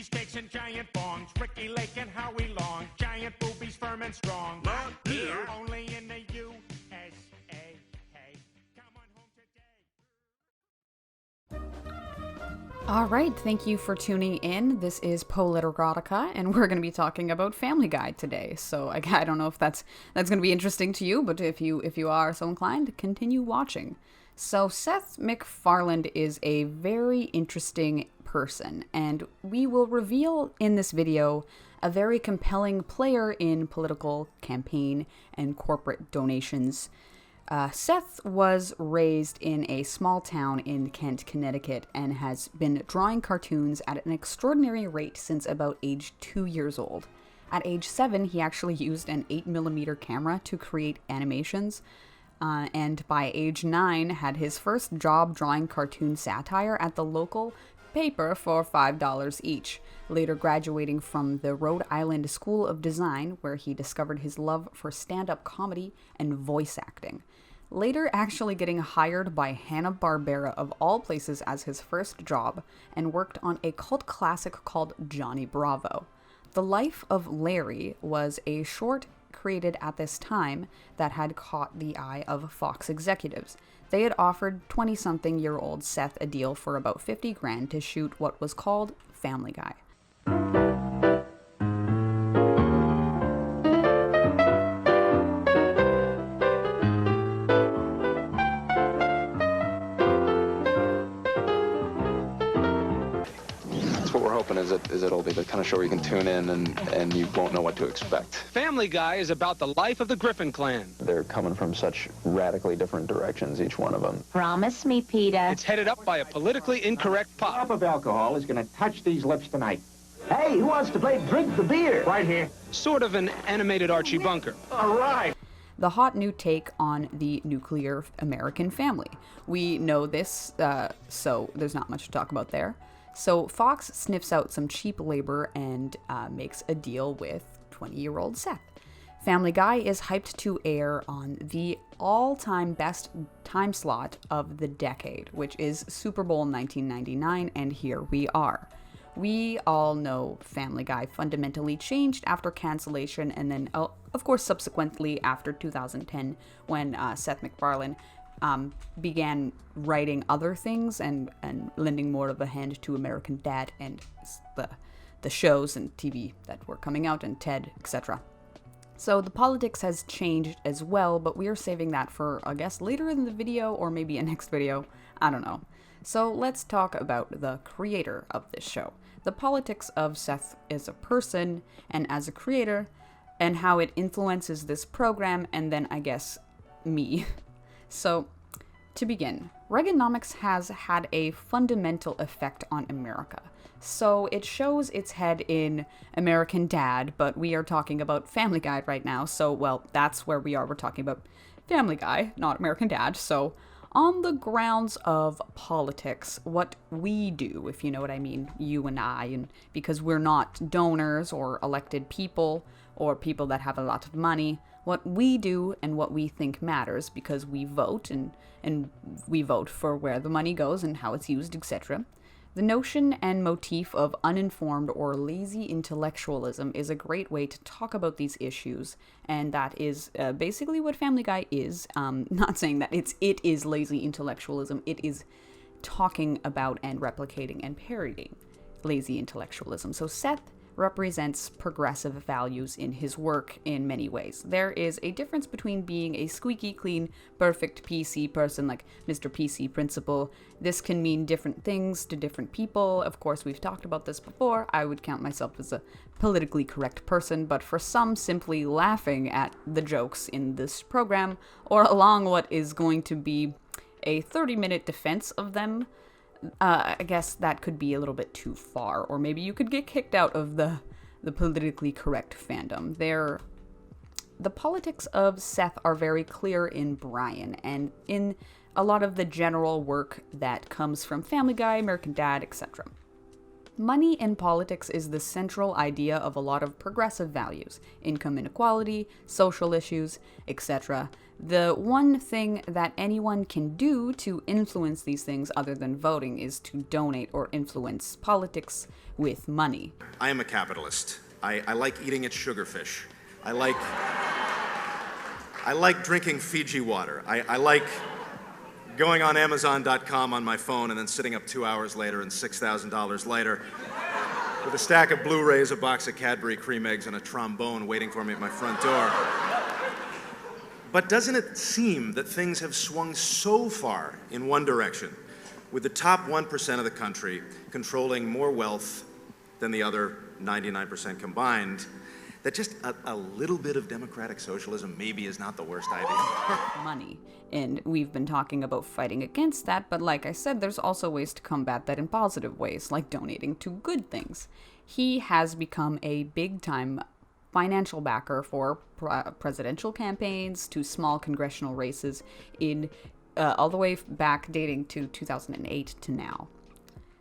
cheesecakes and giant bongs. Ricky Lake and Howie Long. Giant boobies, firm and strong. Not here. Only in the USA. Hey, come on home today. All right, thank you for tuning in. This is Politorotica, and we're going to be talking about Family Guy today. So I don't know if that's going to be interesting to you, but if you are so inclined, continue watching. So Seth MacFarlane is a very interesting person, and we will reveal in this video a very compelling player in political campaign and corporate donations. Seth was raised in a small town in Kent, Connecticut, and has been drawing cartoons at an extraordinary rate since about age 2 years old. At age 7, he actually used an 8mm camera to create animations, and by age 9 had his first job drawing cartoon satire at the local paper for $5 each, later graduating from the Rhode Island School of Design, where he discovered his love for stand-up comedy and voice acting. Later actually getting hired by Hanna-Barbera of all places as his first job, and worked on a cult classic called Johnny Bravo. The Life of Larry was a short created at this time that had caught the eye of Fox executives. They had offered 20-something-year-old Seth a deal for about $50,000 to shoot what was called Family Guy. Is it'll be the kind of show where you can tune in and you won't know what to expect. Family Guy is about the life of the Griffin clan. They're coming from such radically different directions, each one of them. Promise me, Peter. It's headed up by a politically incorrect Drop pop. of alcohol is going to touch these lips tonight. Hey, who wants to play Drink the Beer? Right here. Sort of an animated Archie Bunker. All right. The hot new take on the nuclear American family. We know this, so there's not much to talk about there. So Fox sniffs out some cheap labor and makes a deal with 20-year-old Seth. Family Guy is hyped to air on the all-time best time slot of the decade, which is Super Bowl 1999, and here we are. We all know Family Guy fundamentally changed after cancellation, and then, of course, subsequently after 2010, when Seth MacFarlane began writing other things and lending more of a hand to American Dad and the shows and TV that were coming out, and Ted, etc. So the politics has changed as well, but we are saving that for, I guess, later in the video or maybe a next video. I don't know. So let's talk about the creator of this show. The politics of Seth as a person and as a creator, and how it influences this program, and then, I guess, me. So, to begin, Reaganomics has had a fundamental effect on America. So it shows its head in American Dad, but we are talking about Family Guy right now, so, well, that's where we are. We're talking about Family Guy, not American Dad. So, on the grounds of politics, what we do, if you know what I mean, you and I, and because we're not donors or elected people or people that have a lot of money, what we do and what we think matters, because we vote and we vote for where the money goes and how it's used, etc. The notion and motif of uninformed or lazy intellectualism is a great way to talk about these issues, and that is basically what Family Guy is. Not saying that it is lazy intellectualism, it is talking about and replicating and parodying lazy intellectualism. So Seth represents progressive values in his work in many ways. There is a difference between being a squeaky clean, perfect PC person like Mr. PC Principal. This can mean different things to different people. Of course, we've talked about this before. I would count myself as a politically correct person, but for some, simply laughing at the jokes in this program, or along what is going to be a 30-minute defense of them, I guess that could be a little bit too far, or maybe you could get kicked out of the politically correct fandom. The politics of Seth are very clear in Brian, and in a lot of the general work that comes from Family Guy, American Dad, etc. Money in politics is the central idea of a lot of progressive values, income inequality, social issues, etc. The one thing that anyone can do to influence these things other than voting is to donate or influence politics with money. I am a capitalist. I like eating at Sugarfish. I like drinking Fiji water. I like going on Amazon.com on my phone and then sitting up 2 hours later and $6,000 later with a stack of Blu-rays, a box of Cadbury cream eggs, and a trombone waiting for me at my front door. But doesn't it seem that things have swung so far in one direction, with the top 1% of the country controlling more wealth than the other 99% combined, that just a little bit of democratic socialism maybe is not the worst idea? Money. And we've been talking about fighting against that, but like I said, there's also ways to combat that in positive ways, like donating to good things. He has become a big-time financial backer for presidential campaigns to small congressional races in all the way back dating to 2008 to now.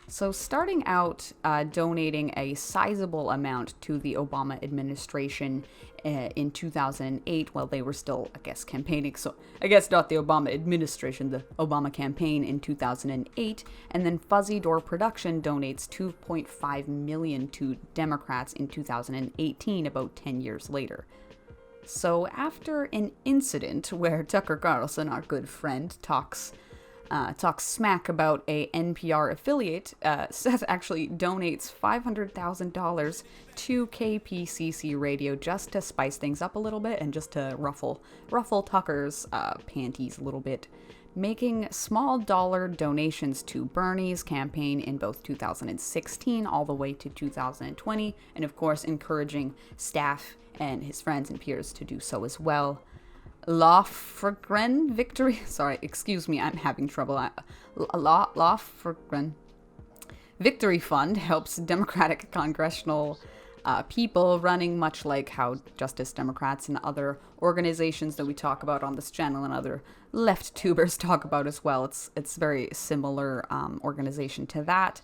So starting out donating a sizable amount to the Obama administration in 2008 while they were still, I guess, campaigning. So I guess not the Obama administration, the Obama campaign in 2008. And then Fuzzy Door Production donates $2.5 million to Democrats in 2018, about 10 years later. So after an incident where Tucker Carlson, our good friend, talks smack about a NPR affiliate, Seth actually donates $500,000 to KPCC Radio just to spice things up a little bit and just to ruffle Tucker's panties a little bit, making small dollar donations to Bernie's campaign in both 2016 all the way to 2020, and of course encouraging staff and his friends and peers to do so as well. Lofgren Victory. Sorry, excuse me, I'm having trouble. Lofgren Victory Fund helps Democratic congressional people running, much like how Justice Democrats and other organizations that we talk about on this channel and other left tubers talk about as well. It's very similar organization to that.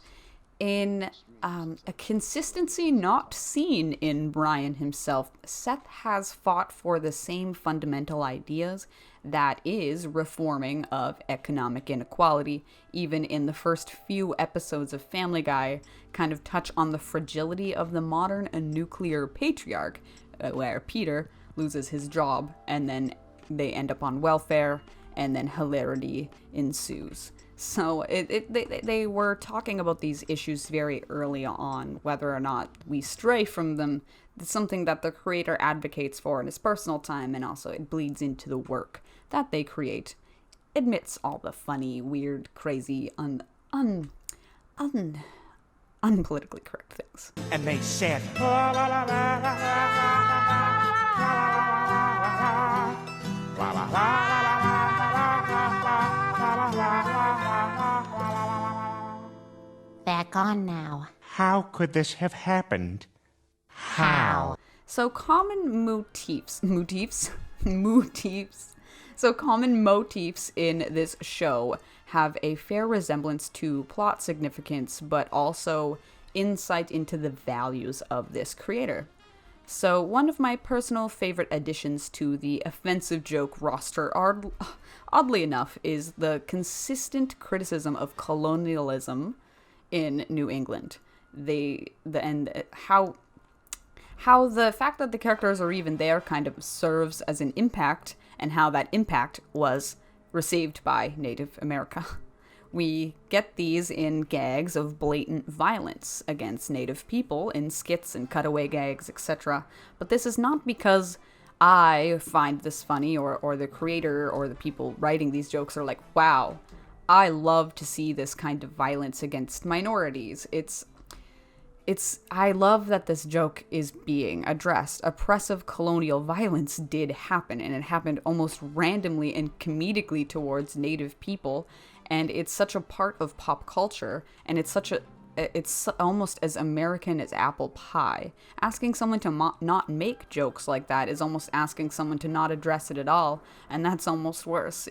In a consistency not seen in Brian himself, Seth has fought for the same fundamental ideas, that is, reforming of economic inequality. Even in the first few episodes of Family Guy, kind of touch on the fragility of the modern nuclear patriarch, where Peter loses his job and then they end up on welfare and then hilarity ensues. So they were talking about these issues very early on, whether or not we stray from them. It's something that the creator advocates for in his personal time, and also it bleeds into the work that they create. Admits all the funny, weird, crazy, unpolitically correct things. And they said, la la la la la la la la la la. Back on now. How could this have happened? How? So common motifs. So common motifs in this show have a fair resemblance to plot significance, but also insight into the values of this creator. So one of my personal favorite additions to the offensive joke roster, oddly enough, is the consistent criticism of colonialism in New England. How the fact that the characters are even there kind of serves as an impact, and how that impact was received by Native America. We get these in gags of blatant violence against Native people in skits and cutaway gags, etc. But this is not because I find this funny or the creator or the people writing these jokes are like, wow, I love to see this kind of violence against minorities. I love that this joke is being addressed. Oppressive colonial violence did happen, and it happened almost randomly and comedically towards Native people, and it's such a part of pop culture, and it's almost as American as apple pie. Asking someone to not make jokes like that is almost asking someone to not address it at all, and that's almost worse.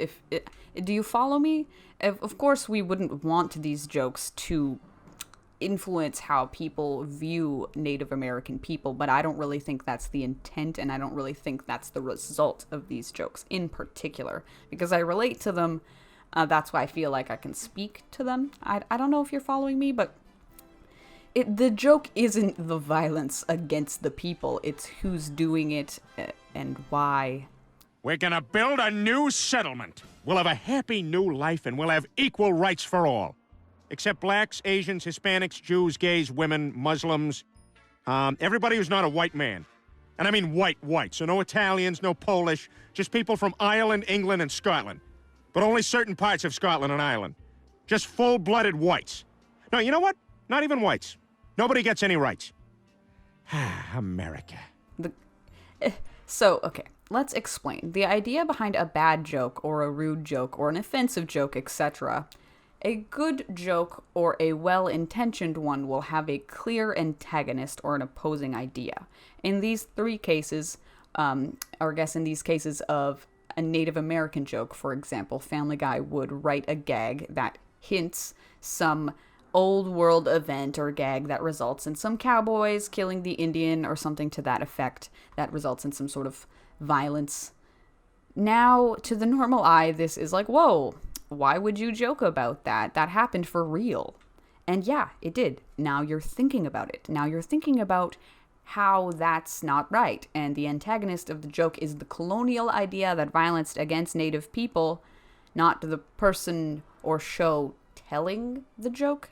Do you follow me? Of course, we wouldn't want these jokes to influence how people view Native American people, but I don't really think that's the intent, and I don't really think that's the result of these jokes in particular, because I relate to them. That's why I feel like I can speak to them. I don't know if you're following me, but the joke isn't the violence against the people, it's who's doing it and why. We're gonna build a new settlement. We'll have a happy new life, and we'll have equal rights for all. Except blacks, Asians, Hispanics, Jews, gays, women, Muslims. Everybody who's not a white man. And I mean white. So no Italians, no Polish, just people from Ireland, England, and Scotland. But only certain parts of Scotland and Ireland. Just full-blooded whites. No, you know what? Not even whites. Nobody gets any rights. America. So, okay, let's explain. The idea behind a bad joke or a rude joke or an offensive joke, etc. A good joke or a well-intentioned one will have a clear antagonist or an opposing idea. In these three cases, or I guess in these cases of a Native American joke, for example, Family Guy would write a gag that hints some old world event or gag that results in some cowboys killing the Indian or something to that effect that results in some sort of violence. Now, to the normal eye, this is like, whoa, why would you joke about that? That happened for real. And yeah, it did. Now you're thinking about it. Now you're thinking about how that's not right. And the antagonist of the joke is the colonial idea that violence against Native people, not the person or show telling the joke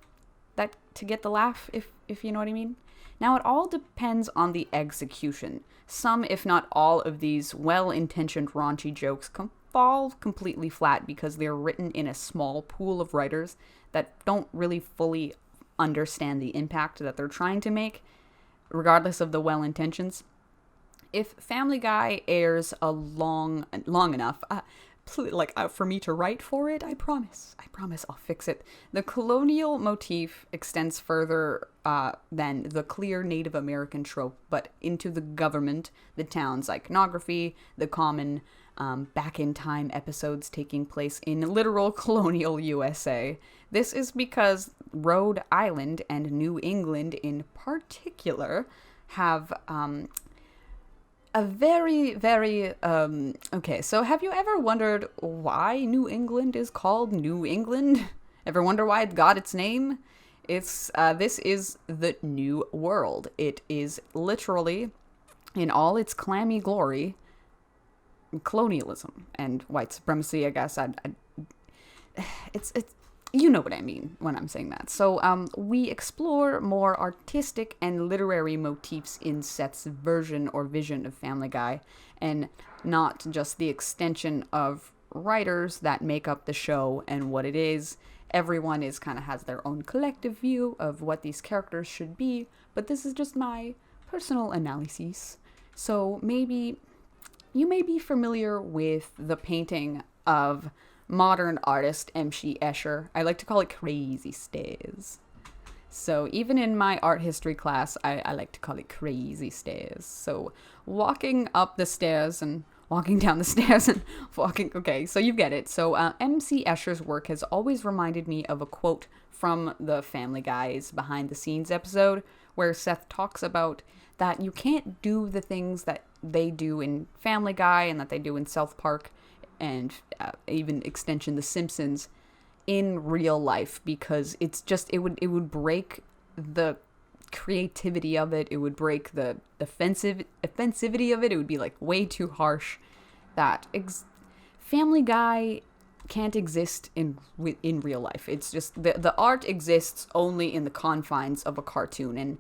that to get the laugh, if you know what I mean. Now it all depends on the execution. Some, if not all, of these well-intentioned raunchy jokes fall completely flat because they're written in a small pool of writers that don't really fully understand the impact that they're trying to make, regardless of the well intentions. If Family Guy airs a long enough, for me to write for it, I promise I'll fix it. The colonial motif extends further than the clear Native American trope, but into the government, the town's iconography, the common back in time episodes taking place in literal colonial USA. This is because Rhode Island and New England in particular have a very, very, okay, so have you ever wondered why New England is called New England? Ever wonder why it got its name? This is the New World. It is literally, in all its clammy glory, colonialism and white supremacy, I guess. It's you know what I mean when I'm saying that. So we explore more artistic and literary motifs in Seth's version or vision of Family Guy, and not just the extension of writers that make up the show and what it is. Everyone has their own collective view of what these characters should be, but this is just my personal analysis. So maybe you may be familiar with the painting of modern artist M.C. Escher. I like to call it Crazy Stairs. So even in my art history class, I like to call it Crazy Stairs. So walking up the stairs and walking down the stairs and walking... Okay, so you get it. So M.C. Escher's work has always reminded me of a quote from the Family Guy's behind the scenes episode, where Seth talks about that you can't do the things that they do in Family Guy and that they do in South Park and even extension The Simpsons in real life, because it's just it would break the creativity of it. It would break the offensivity of it. It would be like way too harsh. That Family Guy can't exist in real life. It's just the art exists only in the confines of a cartoon, and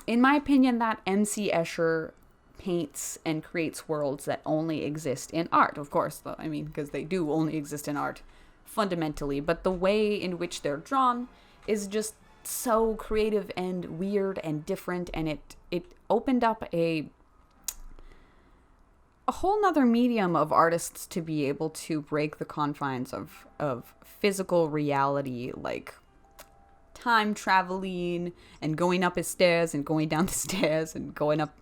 in my opinion, that M.C. Escher paints and creates worlds that only exist in art. Of course, I mean, because they do only exist in art fundamentally, but the way in which they're drawn is just so creative and weird and different, and it opened up a whole nother medium of artists to be able to break the confines of physical reality, like time traveling and going up his stairs and going down the stairs and going up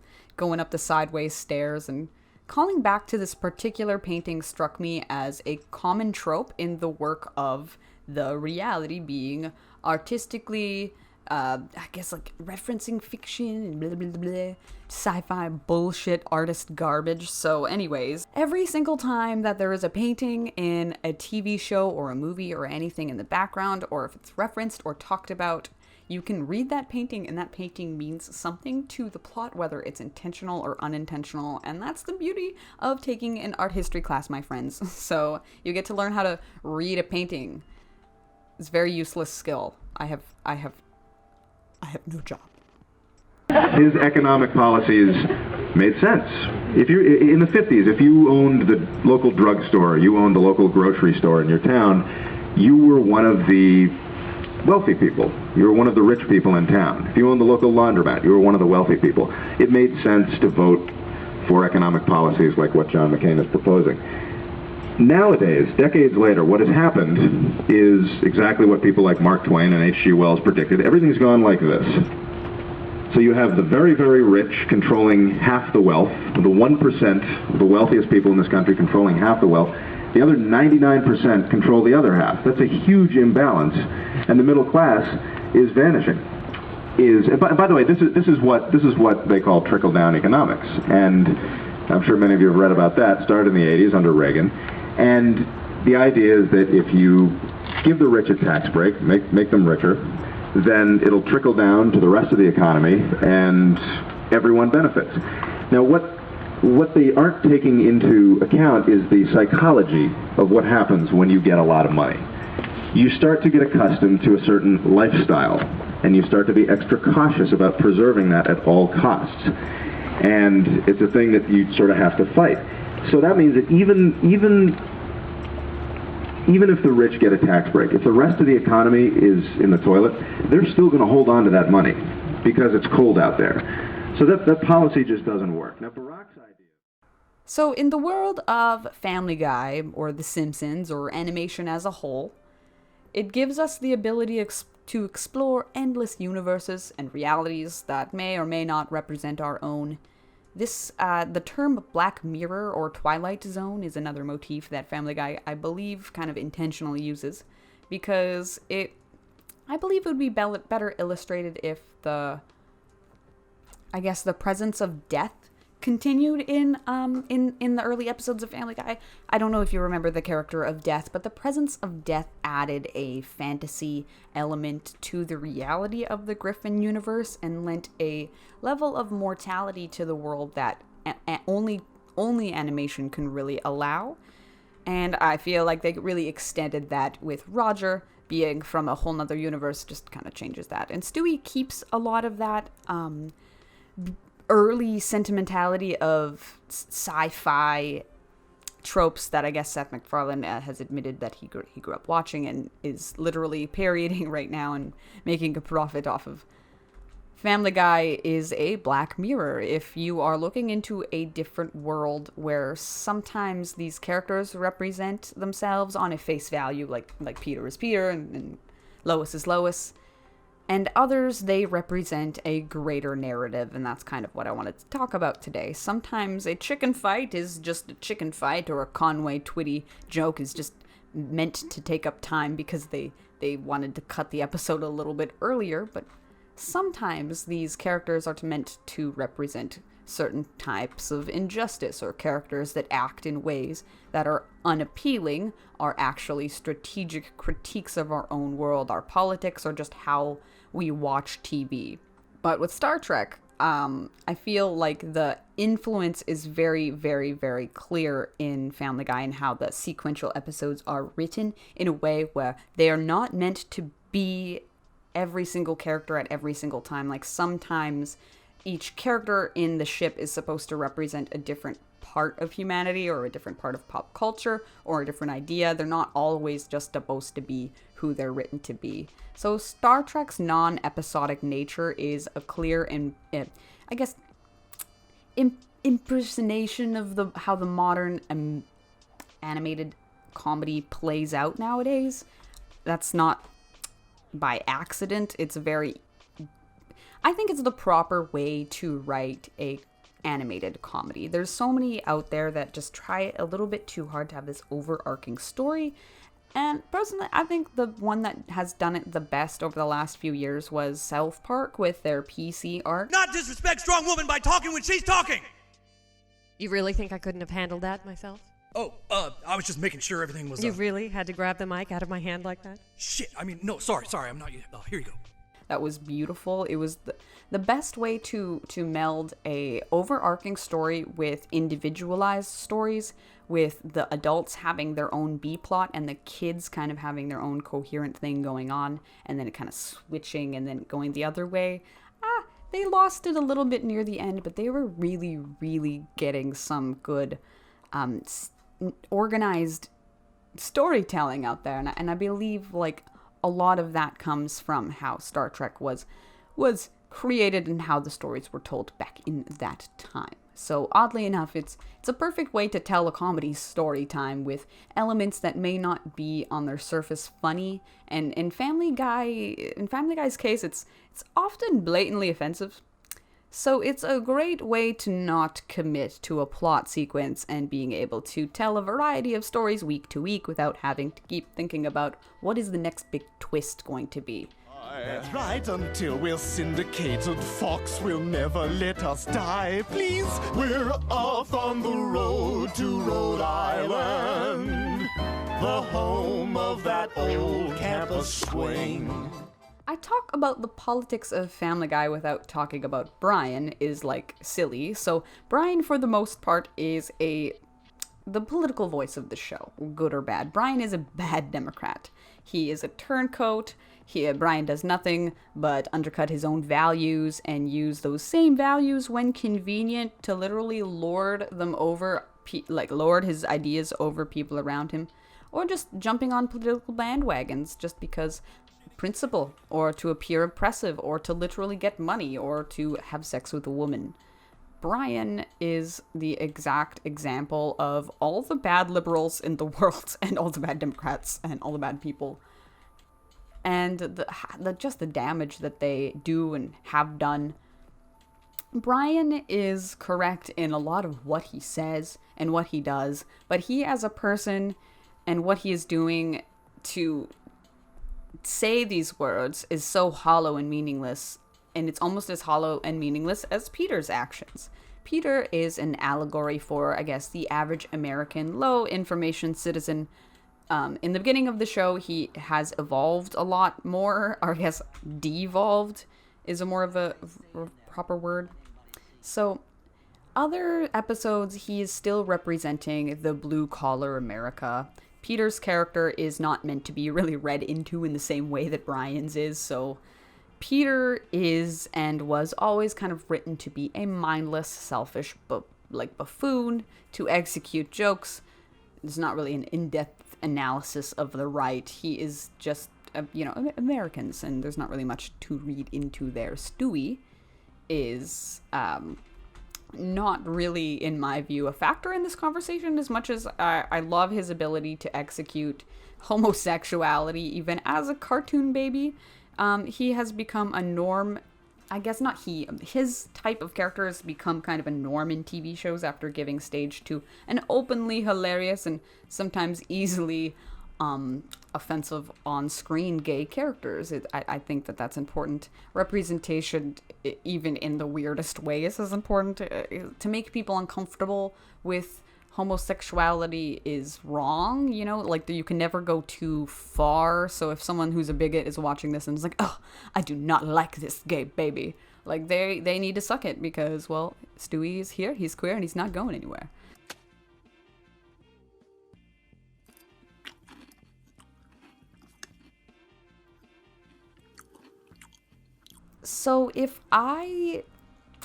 the sideways stairs. And calling back to this particular painting struck me as a common trope in the work of the reality being artistically I guess like referencing fiction and blah, blah, blah, blah, sci-fi bullshit artist garbage. So anyways, every single time that there is a painting in a TV show or a movie or anything in the background, or if it's referenced or talked about, you can read that painting and that painting means something to the plot, whether it's intentional or unintentional. And that's the beauty of taking an art history class, my friends. So you get to learn how to read a painting. It's a very useless skill. I have no job. His economic policies made sense. If you're in the 50s, if you owned the local drugstore, you owned the local grocery store in your town, you were one of the wealthy people. You were one of the rich people in town. If you owned the local laundromat, you were one of the wealthy people. It made sense to vote for economic policies like what John McCain is proposing. Nowadays, decades later, what has happened is exactly what people like Mark Twain and H.G. Wells predicted. Everything's gone like this. So you have the very, very rich controlling half the wealth, the 1% of the wealthiest people in this country controlling half the wealth. The other 99% control the other half. That's a huge imbalance, and the middle class is vanishing. And by the way, this is what they call trickle-down economics, and I'm sure many of you have read about that. Started in the 80s under Reagan, and the idea is that if you give the rich a tax break, make them richer, then it'll trickle down to the rest of the economy, and everyone benefits. Now, what they aren't taking into account is the psychology of what happens when you get a lot of money. You start to get accustomed to a certain lifestyle, and you start to be extra cautious about preserving that at all costs. And it's a thing that you sort of have to fight. So that means that even if the rich get a tax break, if the rest of the economy is in the toilet, they're still going to hold on to that money because it's cold out there. So that policy just doesn't work. Now, Barack's idea... So in the world of Family Guy, or The Simpsons, or animation as a whole, it gives us the ability to explore endless universes and realities that may or may not represent our own. The term Black Mirror or Twilight Zone is another motif that Family Guy, I believe, kind of intentionally uses, because I believe it would be better illustrated if the presence of death continued in the early episodes of Family Guy. I don't know if you remember the character of Death, but the presence of death added a fantasy element to the reality of the Griffin universe and lent a level of mortality to the world that only animation can really allow. And I feel like they really extended that with Roger being from a whole nother universe, just kind of changes that. And Stewie keeps a lot of that early sentimentality of sci-fi tropes that I guess Seth MacFarlane has admitted that he grew up watching and is literally parodying right now and making a profit off of. Family Guy is a Black Mirror. If you are looking into a different world where sometimes these characters represent themselves on a face value, like Peter is Peter and Lois is Lois, and others, they represent a greater narrative, and that's kind of what I wanted to talk about today. Sometimes a chicken fight is just a chicken fight, or a Conway Twitty joke is just meant to take up time because they wanted to cut the episode a little bit earlier, but sometimes these characters are meant to represent certain types of injustice, or characters that act in ways that are unappealing, are actually strategic critiques of our own world, our politics, or just how we watch TV. But with Star Trek, I feel like the influence is very, very, very clear in Family Guy and how the sequential episodes are written in a way where they are not meant to be every single character at every single time. Like sometimes each character in the ship is supposed to represent a different part of humanity or a different part of pop culture or a different idea. They're not always just supposed to be who they're written to be. So Star Trek's non-episodic nature is a clear and, I guess, impersonation of how the modern animated comedy plays out nowadays. That's not by accident. I think it's the proper way to write a animated comedy. There's so many out there that just try a little bit too hard to have this overarching story, And personally, I think the one that has done it the best over the last few years was South Park with their PC arc. Not disrespect strong woman by talking when she's talking! You really think I couldn't have handled that myself? Oh, I was just making sure everything was... You really had to grab the mic out of my hand like that? Shit, I mean, no, sorry, I'm not... here you go. That was beautiful. It was the best way to meld a overarching story with individualized stories, with the adults having their own B-plot and the kids kind of having their own coherent thing going on, and then it kind of switching and then going the other way. They lost it a little bit near the end, but they were really, really getting some good organized storytelling out there, and I believe, like, a lot of that comes from how Star Trek was created and how the stories were told back in that time. So oddly enough, it's a perfect way to tell a comedy story time with elements that may not be on their surface funny. And in Family Guy's case, it's often blatantly offensive. So it's a great way to not commit to a plot sequence and being able to tell a variety of stories week to week without having to keep thinking about what is the next big twist going to be. That's right, until we're syndicated, Fox will never let us die. Please, we're off on the road to Rhode Island, the home of that old campus swing. I talk about the politics of Family Guy without talking about Brian is, like, silly. So Brian, for the most part, is the political voice of the show, good or bad. Brian is a bad Democrat. He is a turncoat. Brian does nothing but undercut his own values and use those same values when convenient to literally lord them over, lord his ideas over people around him, or just jumping on political bandwagons just because principle, or to appear oppressive, or to literally get money, or to have sex with a woman. Brian is the exact example of all the bad liberals in the world, and all the bad Democrats, and all the bad people. And just the damage that they do and have done. Brian is correct in a lot of what he says and what he does, but he as a person and what he is doing to say these words is so hollow and meaningless, and it's almost as hollow and meaningless as Peter's actions. Peter is an allegory for, I guess, the average American low information citizen. In the beginning of the show, he has evolved a lot more, or I guess devolved is a more of a proper word. So other episodes, he is still representing the blue-collar America. Peter's character is not meant to be really read into in the same way that Brian's is, so Peter is and was always kind of written to be a mindless, selfish, buffoon, to execute jokes. There's not really an in-depth analysis of the right. He is just, Americans, and there's not really much to read into there. Stewie is not really, in my view, a factor in this conversation as much as I love his ability to execute homosexuality even as a cartoon baby. He has become a norm. I guess not he. His type of character has become kind of a norm in TV shows after giving stage to an openly hilarious and sometimes easily offensive on-screen gay characters. I think that's important. Representation, even in the weirdest ways, is important. To make people uncomfortable with homosexuality is wrong, you can never go too far. So if someone who's a bigot is watching this and is like, oh, I do not like this gay baby, they need to suck it because, well, Stewie is here, he's queer, and he's not going anywhere. So if I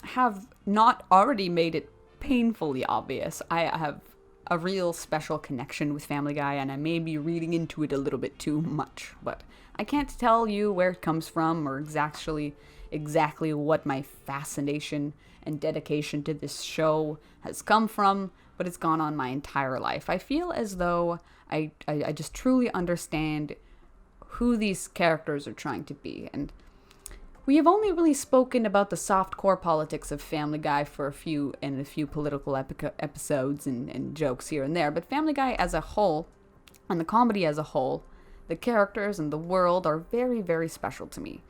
have not already made it painfully obvious, I have a real special connection with Family Guy, and I may be reading into it a little bit too much, but I can't tell you where it comes from or exactly what my fascination and dedication to this show has come from, but it's gone on my entire life. I feel as though I just truly understand who these characters are trying to be, and we have only really spoken about the soft-core politics of Family Guy for a few political episodes and jokes here and there, but Family Guy as a whole, And the comedy as a whole, the characters and the world are very, very special to me.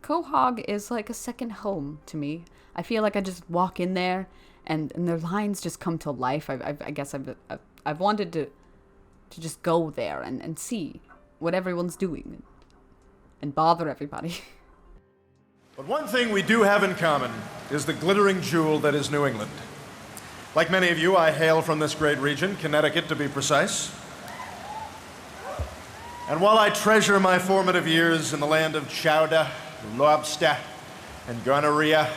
Quahog is like a second home to me. I feel like I just walk in there and their lines just come to life. I guess I've wanted to just go there and see what everyone's doing and bother everybody. But one thing we do have in common is the glittering jewel that is New England. Like many of you, I hail from this great region, Connecticut to be precise. And while I treasure my formative years in the land of chowder, lobster, and gonorrhea,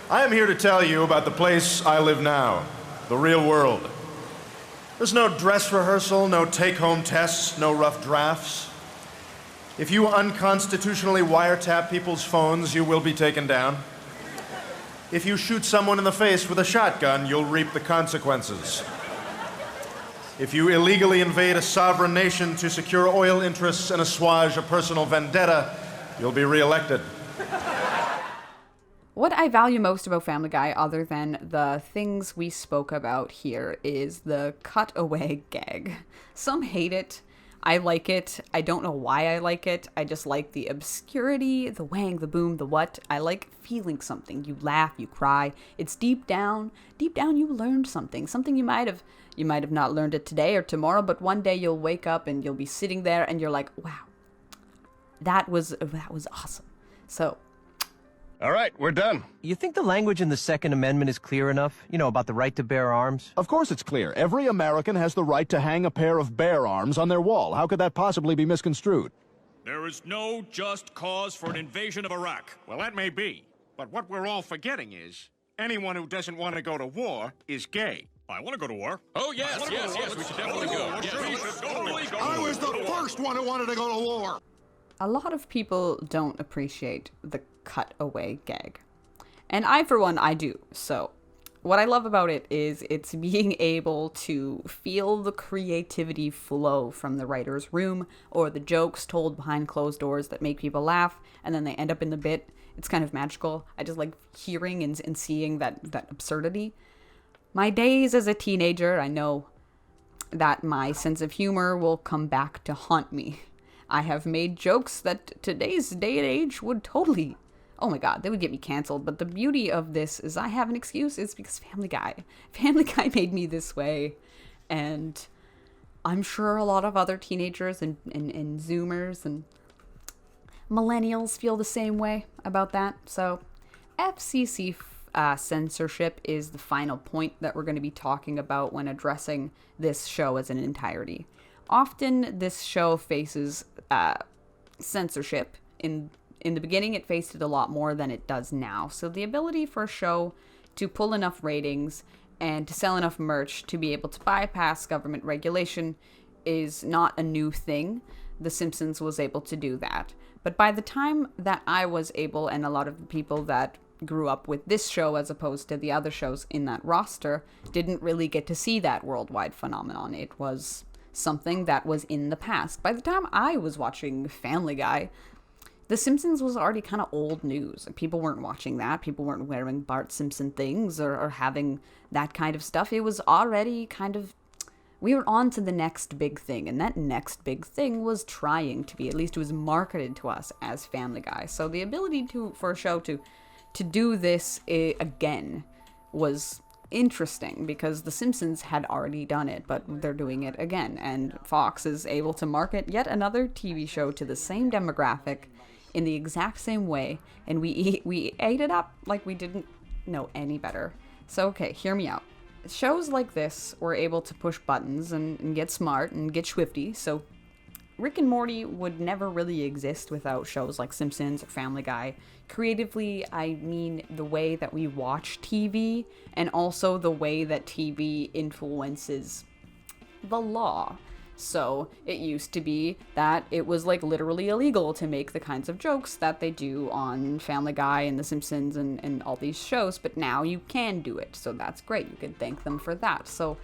I am here to tell you about the place I live now, the real world. There's no dress rehearsal, no take-home tests, no rough drafts. If you unconstitutionally wiretap people's phones, you will be taken down. If you shoot someone in the face with a shotgun, you'll reap the consequences. If you illegally invade a sovereign nation to secure oil interests and assuage a personal vendetta, you'll be reelected. What I value most about Family Guy, other than the things we spoke about here, is the cutaway gag. Some hate it. I like it. I don't know why I like it. I just like the obscurity, the whang, the boom, the what. I like feeling something. You laugh, you cry. It's deep down you learned something. Something you might have not learned it today or tomorrow, but one day you'll wake up and you'll be sitting there and you're like, wow, that was awesome. So, all right, we're done. You think the language in the Second Amendment is clear enough? You know, about the right to bear arms? Of course it's clear. Every American has the right to hang a pair of bear arms on their wall. How could that possibly be misconstrued? There is no just cause for an invasion of Iraq. Well, that may be. But what we're all forgetting is anyone who doesn't want to go to war is gay. I want to go to war. Oh, yes, we should definitely go. I was the first one who wanted to go to war. A lot of people don't appreciate the cutaway gag. And I, for one, I do. So what I love about it is it's being able to feel the creativity flow from the writer's room, or the jokes told behind closed doors that make people laugh, and then they end up in the bit. It's kind of magical. I just like hearing and seeing that absurdity. My days as a teenager, I know that my sense of humor will come back to haunt me. I have made jokes that today's day and age would totally, oh my god, they would get me canceled. But the beauty of this is I have an excuse. It's because Family Guy made me this way. And I'm sure a lot of other teenagers and Zoomers and millennials feel the same way about that. So FCC censorship is the final point that we're going to be talking about when addressing this show as an entirety. Often this show faces censorship. In the beginning, it faced it a lot more than it does now. So the ability for a show to pull enough ratings and to sell enough merch to be able to bypass government regulation is not a new thing. The Simpsons was able to do that. But by the time that I was able, and a lot of the people that grew up with this show as opposed to the other shows in that roster, didn't really get to see that worldwide phenomenon. It was something that was in the past. By the time I was watching Family Guy, The Simpsons was already kind of old news. People weren't watching that. People weren't wearing Bart Simpson things or having that kind of stuff. It was already kind of, we were on to the next big thing, and that next big thing was trying to be, at least it was marketed to us as Family Guy. So the ability for a show to do this again was interesting, because The Simpsons had already done it, but they're doing it again, and Fox is able to market yet another TV show to the same demographic in the exact same way, and we ate it up like we didn't know any better. So okay, hear me out. Shows like this were able to push buttons and get smart and get swifty, so Rick and Morty would never really exist without shows like Simpsons or Family Guy. Creatively, I mean the way that we watch TV, and also the way that TV influences the law. So it used to be that it was like literally illegal to make the kinds of jokes that they do on Family Guy and The Simpsons and all these shows, but now you can do it, so that's great. You can thank them for that. So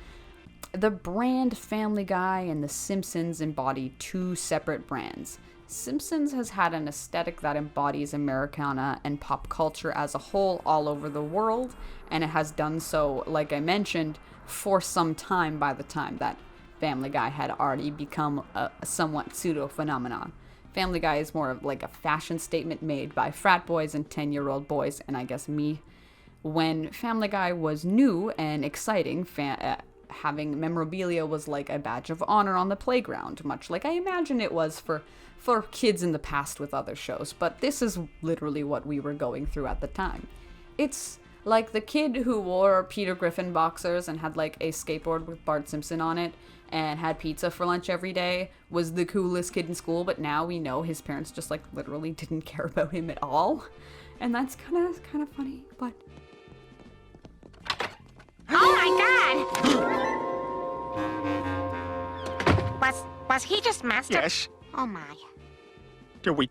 the brand Family Guy and The Simpsons embody two separate brands. Simpsons has had an aesthetic that embodies Americana and pop culture as a whole all over the world, and it has done so, like I mentioned, for some time by the time that Family Guy had already become a somewhat pseudo-phenomenon. Family Guy is more of like a fashion statement made by frat boys and 10-year-old boys, and I guess me. When Family Guy was new and exciting, having memorabilia was like a badge of honor on the playground, much like I imagine it was for kids in the past with other shows, but this is literally what we were going through at the time. It's like the kid who wore Peter Griffin boxers and had like a skateboard with Bart Simpson on it and had pizza for lunch every day was the coolest kid in school, but now we know his parents just like literally didn't care about him at all. And that's kind of funny, but... Oh my god! Was he just master? Yes. Oh my. Do we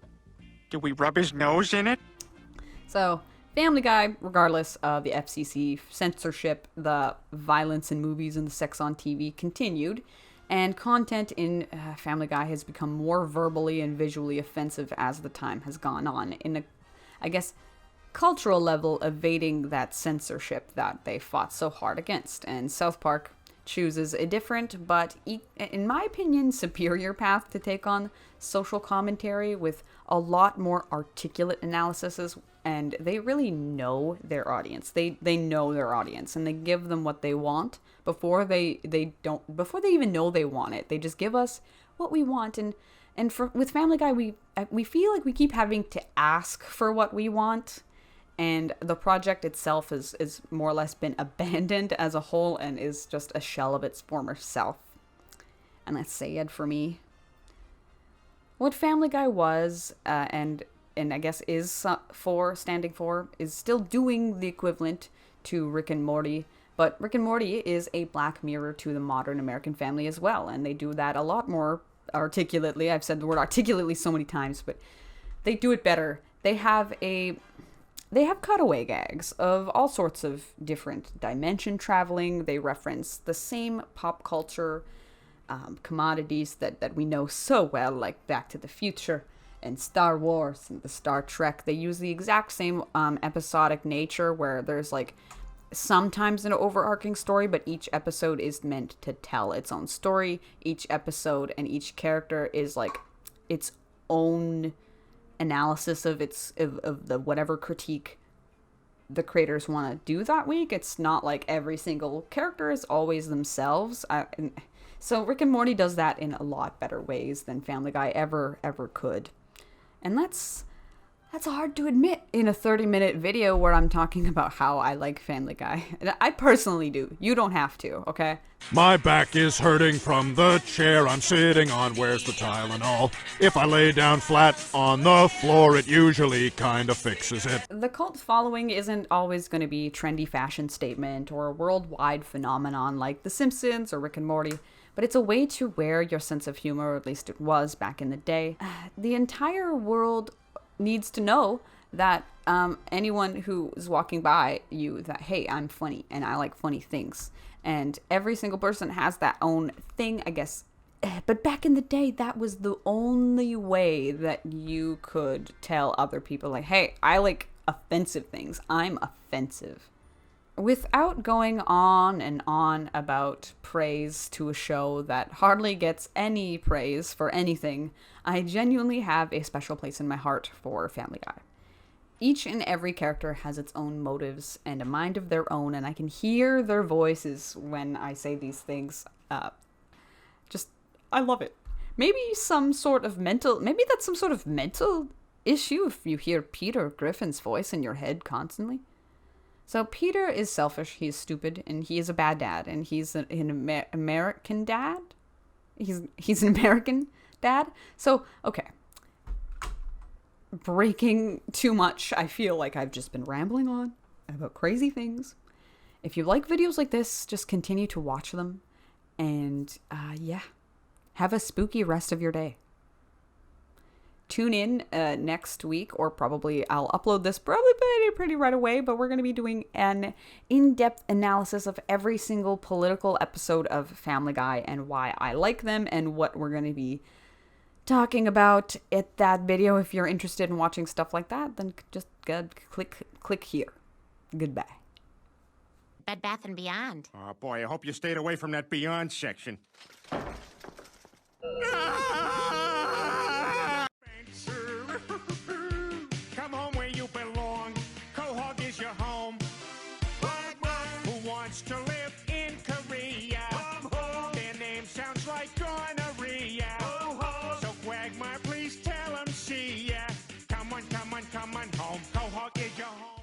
rub his nose in it? So, Family Guy, regardless of the FCC censorship, the violence in movies and the sex on TV continued, and content in Family Guy has become more verbally and visually offensive as the time has gone on, in a, I guess, cultural level, evading that censorship that they fought so hard against. And South Park chooses a different, but in my opinion, superior path to take on social commentary with a lot more articulate analyses, and they really know their audience. They know their audience, and they give them what they want before they even know they want it. They just give us what we want, and with Family Guy, we feel like we keep having to ask for what we want. And the project itself is more or less been abandoned as a whole and is just a shell of its former self. And that's sad for me. What Family Guy was, and I guess is standing for, is still doing the equivalent to Rick and Morty. But Rick and Morty is a Black Mirror to the modern American family as well. And they do that a lot more articulately. I've said the word articulately so many times, but they do it better. They have cutaway gags of all sorts of different dimension traveling. They reference the same pop culture commodities that we know so well, like Back to the Future and Star Wars and the Star Trek. They use the exact same episodic nature where there's like sometimes an overarching story, but each episode is meant to tell its own story. Each episode and each character is like its own analysis of the whatever critique the creators want to do that week. It's not like every single character is always themselves. So Rick and Morty does that in a lot better ways than Family Guy ever could. And that's hard to admit in a 30-minute video where I'm talking about how I like Family Guy. I personally do. You don't have to, okay? My back is hurting from the chair I'm sitting on. Where's the Tylenol? If I lay down flat on the floor, it usually kind of fixes it. The cult following isn't always going to be a trendy fashion statement or a worldwide phenomenon like The Simpsons or Rick and Morty, but it's a way to wear your sense of humor, or at least it was back in the day. The entire world needs to know that anyone who is walking by you, that, hey, I'm funny and I like funny things. And every single person has that own thing, I guess. But back in the day, that was the only way that you could tell other people, like, hey, I like offensive things. I'm offensive. Without going on and on about praise to a show that hardly gets any praise for anything, I genuinely have a special place in my heart for Family Guy. Each and every character has its own motives and a mind of their own, and I can hear their voices when I say these things. I love it. Maybe that's some sort of mental issue if you hear Peter Griffin's voice in your head constantly. So Peter is selfish, he is stupid, and he is a bad dad, and he's an American dad? He's an American dad? So, okay. Breaking too much, I feel like I've just been rambling on about crazy things. If you like videos like this, just continue to watch them, and have a spooky rest of your day. Tune in next week, or probably I'll upload this pretty right away, but we're going to be doing an in-depth analysis of every single political episode of Family Guy and why I like them and what we're going to be talking about at that video. If you're interested in watching stuff like that, then just click here. Goodbye. Bed Bath & Beyond. Oh, boy, I hope you stayed away from that Beyond section. Come home where you belong. Quahog is your home. Who wants to live in Korea? Their name sounds like gonorrhea. So Quagmire, please tell them see ya. Come on, come on, come on home. Quahog is your home.